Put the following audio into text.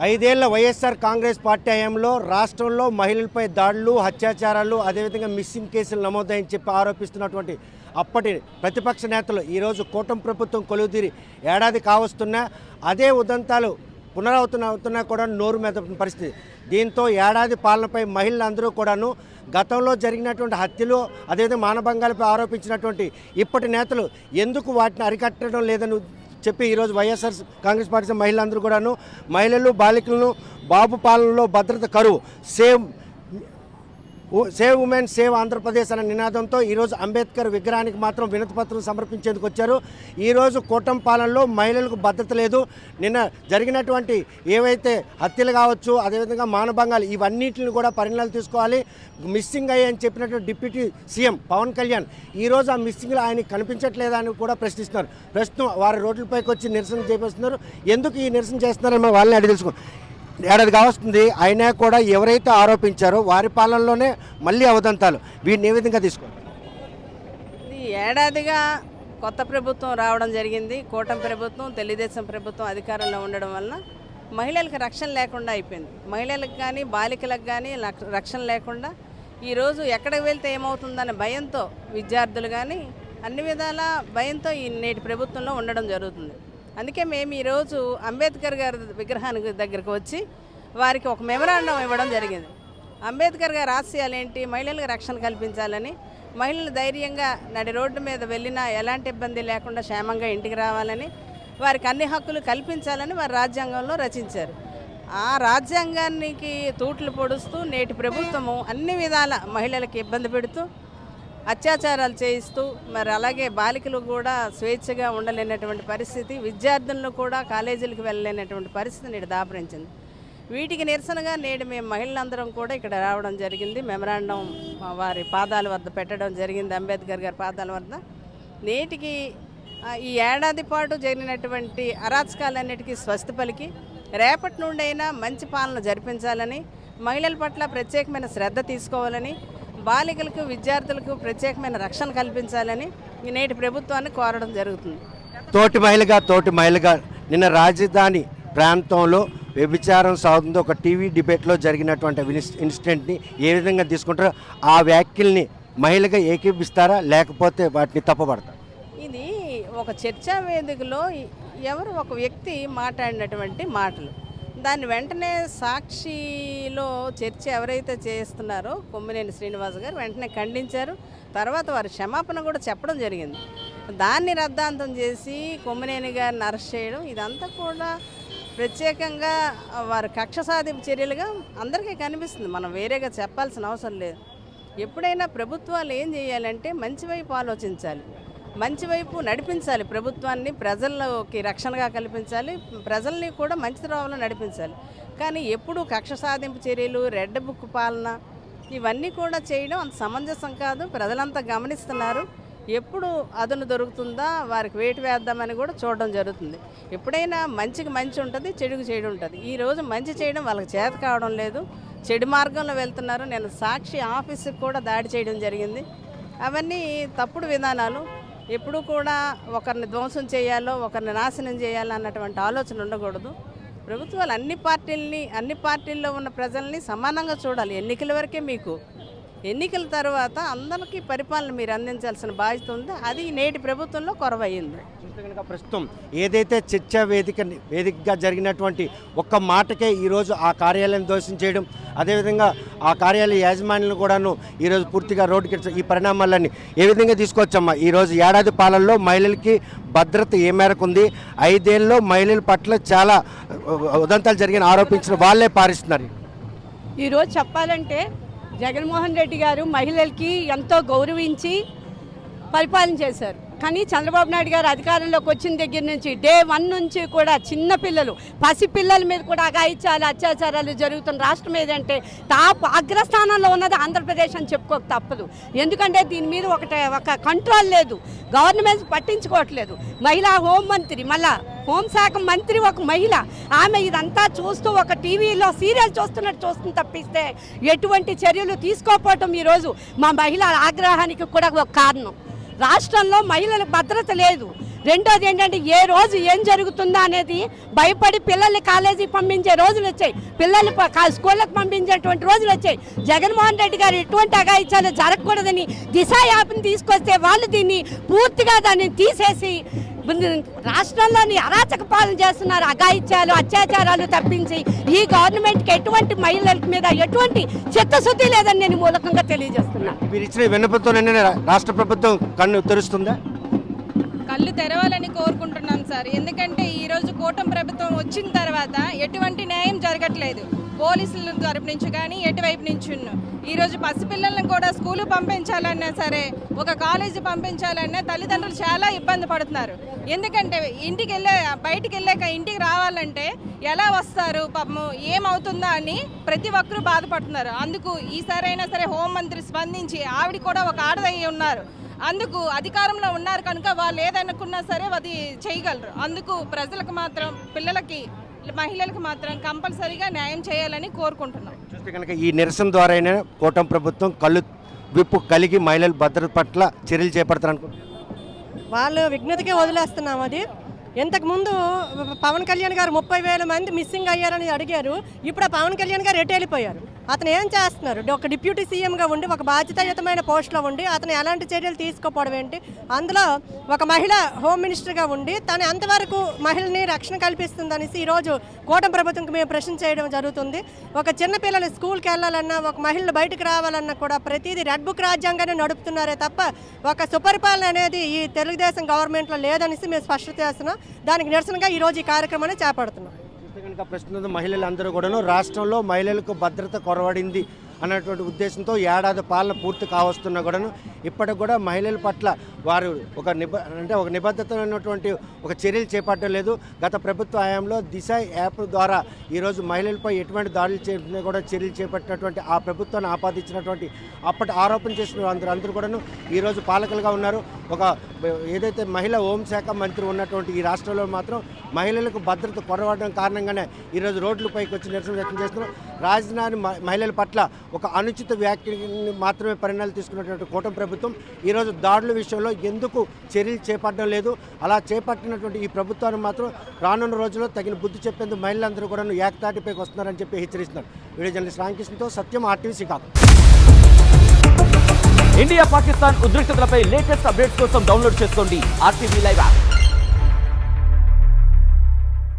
ఐదేళ్ల వైఎస్ఆర్ కాంగ్రెస్ పార్టీ హయాంలో రాష్ట్రంలో మహిళలపై దాడులు, అత్యాచారాలు, అదేవిధంగా మిస్సింగ్ కేసులు నమోదాయని చెప్పి ఆరోపిస్తున్నటువంటి అప్పటి ప్రతిపక్ష నేతలు ఈరోజు కూటమి ప్రభుత్వం కొలువుదీరి ఏడాది కావస్తున్నా అదే ఉదంతాలు పునరావృతమవుతున్నా కూడా నోరు మెదపని పరిస్థితి. దీంతో ఏడాది పాలనపై మహిళలందరూ కూడాను గతంలో జరిగినటువంటి హత్యలు, అదేవిధంగా మానభంగాలపై ఆరోపించినటువంటి ఇప్పటి నేతలు ఎందుకు వాటిని అరికట్టడం లేదని చెప్పి ఈరోజు వైఎస్ఆర్ కాంగ్రెస్ పార్టీ మహిళలందరూ కూడాను మహిళలు, బాలికలను బాబు పాలనలో భద్రత కరువు, సేవ్ ఉమెన్ సేవ్ ఆంధ్రప్రదేశ్ అనే నినాదంతో ఈరోజు అంబేద్కర్ విగ్రహానికి మాత్రం వినతిపత్రం సమర్పించేందుకు వచ్చారు. ఈరోజు కూటమి పాలనలో మహిళలకు భద్రత లేదు. నిన్న జరిగినటువంటి ఏవైతే హత్యలు కావచ్చు, అదేవిధంగా మానభంగాలు, ఇవన్నిటిని కూడా పరిణామాలు తీసుకోవాలి. మిస్సింగ్ అయ్యని చెప్పినటువంటి డిప్యూటీ సీఎం పవన్ కళ్యాణ్ ఈరోజు ఆ మిస్సింగ్లు ఆయన కనిపించట్లేదా అని కూడా ప్రశ్నిస్తున్నారు. ప్రస్తుతం వారి రోడ్లపైకి వచ్చి నిరసన చేపిస్తున్నారు. ఎందుకు ఈ నిరసన చేస్తున్నారని మనం వాళ్ళని అడిగి తెలుసుకో. ఏడాది కావస్తుంది, అయినా కూడా ఎవరైతే ఆరోపించారో వారి పాలనలోనే మళ్ళీ అవదంతాలు. వీటిని ఏ విధంగా తీసుకోవాలి? ఇది ఏడాదిగా కొత్త ప్రభుత్వం రావడం జరిగింది. కూటమి ప్రభుత్వం, తెలుగుదేశం ప్రభుత్వం అధికారంలో ఉండడం వలన మహిళలకు రక్షణ లేకుండా అయిపోయింది. మహిళలకు కానీ బాలికలకు కానీ రక్షణ లేకుండా ఈరోజు ఎక్కడికి వెళ్తే ఏమవుతుందనే భయంతో విద్యార్థులు కానీ అన్ని విధాల భయంతో ఈ నేటి ప్రభుత్వంలో ఉండడం జరుగుతుంది. అందుకే మేము ఈరోజు అంబేద్కర్ గారి విగ్రహానికి దగ్గరకు వచ్చి వారికి ఒక మెమరాండం ఇవ్వడం జరిగింది. అంబేద్కర్ గారి ఆశయాలు ఏంటి? మహిళలకు రక్షణ కల్పించాలని, మహిళలు ధైర్యంగా నడి రోడ్డు మీద వెళ్ళినా ఎలాంటి ఇబ్బంది లేకుండా క్షేమంగా ఇంటికి రావాలని, వారికి అన్ని హక్కులు కల్పించాలని వారి రాజ్యాంగంలో రచించారు. ఆ రాజ్యాంగానికి తూట్లు పొడుస్తూ నేటి ప్రభుత్వము అన్ని విధాల మహిళలకు ఇబ్బంది పెడుతూ అత్యాచారాలు చేయిస్తూ, మరి అలాగే బాలికలు కూడా స్వేచ్ఛగా ఉండలేనటువంటి పరిస్థితి, విద్యార్థులను కూడా కాలేజీలకు వెళ్ళలేనటువంటి పరిస్థితి నేడు దాపరించింది. వీటికి నిరసనగా నేడు మేము మహిళలందరం కూడా ఇక్కడ రావడం జరిగింది. మెమరాండం వారి పాదాల వద్ద పెట్టడం జరిగింది, అంబేద్కర్ గారి పాదాల వద్ద. నేటికి ఈ ఏడాది పాటు జరిగినటువంటి అరాచకాలన్నిటికీ స్వస్తి పలికి రేపటి నుండి అయినా మంచి పాలన జరిపించాలని, మహిళల పట్ల ప్రత్యేకమైన శ్రద్ధ తీసుకోవాలని, బాలికలకు, విద్యార్థులకు ప్రత్యేకమైన రక్షణ కల్పించాలని నేటి ప్రభుత్వాన్ని కోరడం జరుగుతుంది. తోటి మహిళగా నిన్న రాజధాని ప్రాంతంలో వ్యభిచారం సాగుతుందో ఒక టీవీ డిబేట్లో జరిగినటువంటి ఇన్సిడెంట్ని ఏ విధంగా తీసుకుంటారో, ఆ వ్యాఖ్యల్ని మహిళగా ఏకీపిస్తారా లేకపోతే వాటిని తప్పుపడతారా? ఇది ఒక చర్చా వేదికలో ఎవరు ఒక వ్యక్తి మాట్లాడినటువంటి మాటలు, దాన్ని వెంటనే సాక్షిలో చర్చ ఎవరైతే చేస్తున్నారో కొమ్మినేని శ్రీనివాస్ గారు వెంటనే ఖండించారు. తర్వాత వారి క్షమాపణ కూడా చెప్పడం జరిగింది. దాన్ని రద్దాంతం చేసి కొమ్మినేని గారిని అరెస్ట్ చేయడం, ఇదంతా కూడా ప్రత్యేకంగా వారి కక్ష సాధింపు చర్యలుగా అందరికీ కనిపిస్తుంది. మనం వేరేగా చెప్పాల్సిన అవసరం లేదు. ఎప్పుడైనా ప్రభుత్వాలు ఏం చేయాలంటే మంచి వైపు ఆలోచించాలి, మంచి వైపు నడిపించాలి. ప్రభుత్వాన్ని ప్రజల్లోకి రక్షణగా కల్పించాలి, ప్రజల్ని కూడా మంచి త్రోవలో నడిపించాలి. కానీ ఎప్పుడు కక్ష సాధింపు చర్యలు, రెడ్ బుక్ పాలన ఇవన్నీ కూడా చేయడం అంత సమంజసం కాదు. ప్రజలంతా గమనిస్తున్నారు. ఎప్పుడు అదును దొరుకుతుందా వారికి వేటు వేద్దామని కూడా చూడడం జరుగుతుంది. ఎప్పుడైనా మంచికి మంచి ఉంటుంది, చెడుకు చెడు ఉంటుంది. ఈరోజు మంచి చేయడం వాళ్ళకి చేత కావడం లేదు, చెడు మార్గంలో వెళ్తున్నారు. నేను సాక్షి ఆఫీసుకి కూడా దాడి చేయడం జరిగింది. అవన్నీ తప్పుడు విధానాలు. ఎప్పుడూ కూడా ఒకరిని ధ్వంసం చేయాలో, ఒకరిని నాశనం చేయాలో అన్నటువంటి ఆలోచన ఉండకూడదు. ప్రభుత్వాలు అన్ని పార్టీల్లో ఉన్న ప్రజల్ని సమానంగా చూడాలి. ఎన్నికల వరకే మీకు, ఎన్నికల తర్వాత అందరికీ పరిపాలన మీరు అందించాల్సిన బాధ్యత ఉంది. అది నేటి ప్రభుత్వంలో కొరవయ్యింది. ప్రస్తుతం ఏదైతే చర్చా వేదికగా జరిగినటువంటి ఒక్క మాటకే ఈరోజు ఆ కార్యాలయం దోషం చేయడం, అదేవిధంగా ఆ కార్యాలయ యాజమాన్యాలను కూడాను ఈరోజు పూర్తిగా రోడ్డుకి ఈ పరిణామాలన్నీ ఏ విధంగా తీసుకొచ్చమ్మా? ఈరోజు ఏడాది పాలనలో మహిళలకి భద్రత ఏ మేరకు ఉంది? 5 ఏళ్ళలో మహిళల పట్ల చాలా ఉదంతాలు జరిగిన ఆరోపించిన వాళ్ళే పారిస్తున్నారు. ఈరోజు చెప్పాలంటే జగన్మోహన్ రెడ్డి గారు మహిళలకి ఎంతో గౌరవించి పరిపాలన చేశారు. కానీ చంద్రబాబు నాయుడు గారు అధికారంలోకి వచ్చిన దగ్గర నుంచి డే 1 నుంచి కూడా చిన్నపిల్లలు, పసిపిల్లల మీద కూడా అఘాయిత్యాలు, అత్యాచారాలు జరుగుతున్న రాష్ట్రం ఏదంటే టాప్ అగ్రస్థానంలో ఉన్నది ఆంధ్రప్రదేశ్ అని చెప్పుకోక తప్పదు. ఎందుకంటే దీని మీద ఒక కంట్రోల్ లేదు, గవర్నమెంట్ పట్టించుకోవట్లేదు. మహిళా హోంమంత్రి, మళ్ళా హోంశాఖ మంత్రి ఒక మహిళ, ఆమె ఇదంతా చూస్తూ ఒక టీవీలో సీరియల్ చూస్తుంది తప్పిస్తే ఎటువంటి చర్యలు తీసుకోకపోవటం ఈరోజు మా మహిళల ఆగ్రహానికి కూడా ఒక కారణం. రాష్ట్రంలో మహిళల భద్రత లేదు. రెండోది ఏంటంటే ఏ రోజు ఏం జరుగుతుందో అనేది భయపడి పిల్లల్ని కాలేజీకి పంపించే రోజులు వచ్చాయి, పిల్లల్ని స్కూళ్ళకి పంపించేటువంటి రోజులు వచ్చాయి. జగన్మోహన్ రెడ్డి గారు ఎటువంటి అఘాయిత్యాలు జరగకూడదని దిశ యాప్ని తీసుకొస్తే వాళ్ళు దీన్ని పూర్తిగా దాన్ని తీసేసి రాష్ట్రంలోని అరాచక పాలన చేస్తున్నారు. అఘాయిత్యాలు అత్యాచారాలు తప్పించి ఈ గవర్నమెంట్కి ఎటువంటి మహిళల మీద ఎటువంటి చిత్తశుద్ధి లేదని నేను మూలకంగా తెలియజేస్తున్నాను. మీరు ఇచ్చిన విన్నపంతోనే రాష్ట్ర ప్రభుత్వం కన్ను తెరుస్తుందా? కళ్ళు తెరవాలని కోరుకుంటున్నాం సార్. ఎందుకంటే ఈరోజు కూటమి ప్రభుత్వం వచ్చిన తర్వాత ఎటువంటి న్యాయం జరగట్లేదు, పోలీసుల తరపు నుంచి కానీ ఎటువైపు నుంచి. ఈరోజు పసిపిల్లలను కూడా స్కూలు పంపించాలన్నా సరే, ఒక కాలేజీ పంపించాలన్నా తల్లిదండ్రులు చాలా ఇబ్బంది పడుతున్నారు. ఎందుకంటే బయటికి వెళ్ళాక ఇంటికి రావాలంటే ఎలా వస్తారు, పాపము ఏమవుతుందా అని ప్రతి ఒక్కరూ బాధపడుతున్నారు. అందుకు ఈసారైనా సరే హోంమంత్రి స్పందించి, ఆవిడ కూడా ఒక ఆడదయ్యి ఉన్నారు, అందుకు అధికారంలో ఉన్నారు కనుక వాళ్ళు ఏదనుకున్నా సరే అది చేయగలరు. అందుకు ప్రజలకు మాత్రం, పిల్లలకి, మహిళలకు మాత్రం కంపల్సరీగా న్యాయం చేయాలని కోరుకుంటున్నాం. చూస్తే కనుక ఈ నిరసన ద్వారా కూటమి ప్రభుత్వం కళ్ళు విప్పు కలిగి మహిళల భద్రత పట్ల చర్యలు చేపడతారు అనుకుంటున్నారు. వాళ్ళు విఘ్నతకే వదిలేస్తున్నాం. అది ఇంతకుముందు పవన్ కళ్యాణ్ గారు 30,000 మంది మిస్సింగ్ అయ్యారని అడిగారు. ఇప్పుడు ఆ పవన్ కళ్యాణ్ గారు ఎటు వెళ్ళిపోయారు? అతను ఏం చేస్తున్నారు? ఒక డిప్యూటీ సీఎంగా ఉండి, ఒక బాధ్యతాయుతమైన పోస్ట్లో ఉండి అతను ఎలాంటి చర్యలు తీసుకోపోవడం ఏంటి? అందులో ఒక మహిళ హోమ్ మినిస్టర్గా ఉండి తను ఎంతవరకు మహిళని రక్షణ కల్పిస్తుందనేసి ఈరోజు కూటమి ప్రభుత్వంకి మేము ప్రశ్న చేయడం జరుగుతుంది. ఒక చిన్నపిల్లలు స్కూల్కి వెళ్ళాలన్నా, ఒక మహిళలు బయటకు రావాలన్నా కూడా ప్రతిదీ రెడ్ బుక్ రాజ్యాంగాన్ని నడుపుతున్నారే తప్ప ఒక సుపరిపాలన అనేది ఈ తెలుగుదేశం గవర్నమెంట్లో లేదనేసి మేము స్పష్టత చేస్తున్నాం. దానికి నిరసనగా ఈరోజు ఈ కార్యక్రమాన్ని చేపడుతున్నాం. కనుక ప్రస్తుతం మహిళలందరూ కూడాను రాష్ట్రంలో మహిళలకు భద్రత కొరవడింది అన్నటువంటి ఉద్దేశంతో ఏడాది పాలన పూర్తి కావస్తున్నా కూడాను ఇప్పటికి కూడా మహిళల పట్ల వారు ఒక నిబద్ధత ఉన్నటువంటి ఒక చర్యలు చేపట్టడం లేదు. గత ప్రభుత్వ హయాంలో దిశ యాప్ ద్వారా ఈరోజు మహిళలపై ఎటువంటి దాడులు చేసినా కూడా చర్యలు చేపట్టినటువంటి ఆ ప్రభుత్వాన్ని ఆపాదించినటువంటి అప్పటి ఆరోపణ చేసిన అందరూ కూడాను ఈరోజు పాలకులుగా ఉన్నారు. ఒక ఏదైతే మహిళా హోంశాఖ మంత్రి ఉన్నటువంటి ఈ రాష్ట్రంలో మాత్రం మహిళలకు భద్రత కొరవడం కారణంగానే ఈరోజు రోడ్లపైకి వచ్చి నిరసన వ్యక్తం చేస్తున్నారు. రాజధాని మహిళల పట్ల ఒక అనుచిత వ్యాఖ్యని మాత్రమే పరిణామాలు తీసుకున్నటువంటి కూటమి ప్రభుత్వం ఈరోజు దాడుల విషయంలో ఎందుకు చర్యలు చేపట్టడం లేదు? అలా చేపట్టినటువంటి ఈ ప్రభుత్వాన్ని మాత్రం రానున్న రోజుల్లో తగిన బుద్ధి చెప్పేందుకు మహిళలందరూ కూడా ఏకతాటిపైకి వస్తున్నారని చెప్పి హెచ్చరిస్తున్నారు. వీడియో జర్నలిస్ట్ రామకృష్ణతో సత్యం, RTV శ్రీకాకుళం. ఇండియా పాకిస్తాన్ ఉద్రిక్తతలపై లేటెస్ట్ అప్డేట్స్ కోసం డౌన్లోడ్ చేసుకోండి RTV లైవ్ యాప్.